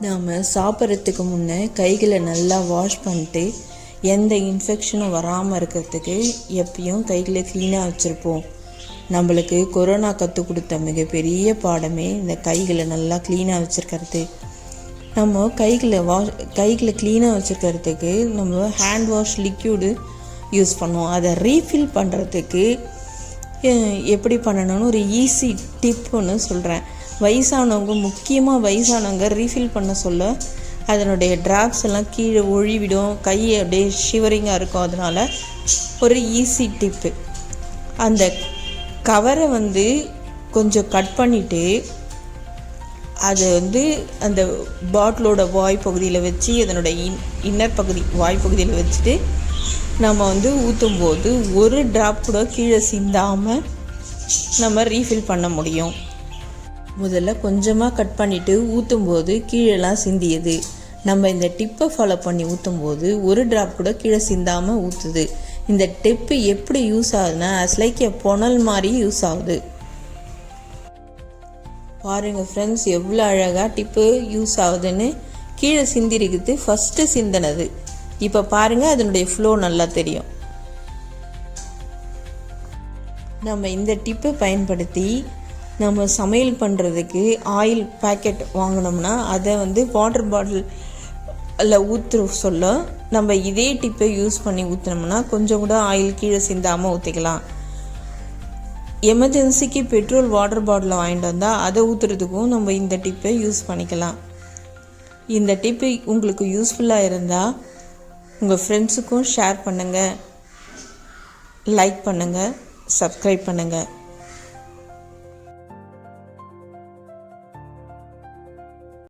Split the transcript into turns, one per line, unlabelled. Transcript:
நாம் சாப்பிட்றதுக்கு முன்னே கைகளை நல்லா வாஷ் பண்ணிட்டு எந்த இன்ஃபெக்ஷனும் வராமல் இருக்கிறதுக்கு எப்பயும் கைகளை க்ளீனாக வச்சுருப்போம். நம்மளுக்கு கொரோனா கற்றுக் கொடுத்த மிகப்பெரிய பாடமே இந்த கைகளை நல்லா க்ளீனாக வச்சுருக்கிறது. நம்ம கைகளை க்ளீனாக வச்சுருக்கிறதுக்கு நம்ம ஹேண்ட் வாஷ் லிக்யூடு யூஸ் பண்ணுவோம். அதை ரீஃபில் பண்ணுறதுக்கு எப்படி பண்ணணும்னு ஒரு ஈஸி டிப் ஒன்று சொல்கிறேன். முக்கியமாக வயசானவங்க ரீஃபில் பண்ண சொல்ல அதனுடைய ட்ராப்ஸ் எல்லாம் கீழே ஒழிவிடும், கை அப்படியே ஷிவரிங்காக இருக்கும். அதனால் ஒரு ஈஸி டிப்பு, அந்த கவரை கொஞ்சம் கட் பண்ணிவிட்டு அதை அந்த பாட்டிலோட வாய்ப்பகுதியில் வச்சு அதனுடைய இன்னர் பகுதி வாய்ப்பகுதியில் வச்சுட்டு நம்ம ஊற்றும்போது ஒரு ட்ராப் கூட கீழே சிந்தாமல் நம்ம ரீஃபில் பண்ண முடியும். முதல்ல கொஞ்சமாக கட் பண்ணிவிட்டு ஊற்றும்போது கீழெல்லாம் சிந்தியது. நம்ம இந்த டிப்பை ஃபாலோ பண்ணி ஊற்றும்போது ஒரு ட்ராப் கூட கீழே சிந்தாமல் ஊற்றுது. இந்த டிப்பு எப்படி யூஸ் ஆகுதுன்னா லைக் புனல் மாதிரி யூஸ் ஆகுது. பாருங்கள் ஃப்ரெண்ட்ஸ், எவ்வளோ அழகாக டிப்பு யூஸ் ஆகுதுன்னு. கீழே சிந்திருக்குது ஃபஸ்ட்டு சிந்தினது. இப்போ பாருங்கள், அதனுடைய ஃப்ளோ நல்லா தெரியும். நம்ம இந்த டிப்பை பயன்படுத்தி நம்ம சமையல் பண்ணுறதுக்கு ஆயில் பேக்கெட் வாங்கினோம்னா அதை வாட்டர் பாட்டிலில் ஊற்ற சொல்ல நம்ம இதே டிப்பை யூஸ் பண்ணி ஊற்றினோம்னா கொஞ்சம் கூட ஆயில் கீழே சிந்தாமல் ஊற்றிக்கலாம். எமர்ஜென்சிக்கு பெட்ரோல் வாட்டர் பாட்டில் வாங்கிட்டு வந்தால் அதை ஊற்றுறதுக்கும் நம்ம இந்த டிப்பை யூஸ் பண்ணிக்கலாம். இந்த டிப்பு உங்களுக்கு யூஸ்ஃபுல்லாக இருந்தால் உங்கள் ஃப்ரெண்ட்ஸுக்கும் ஷேர் பண்ணுங்கள், லைக் பண்ணுங்கள், சப்ஸ்கிரைப் பண்ணுங்கள்.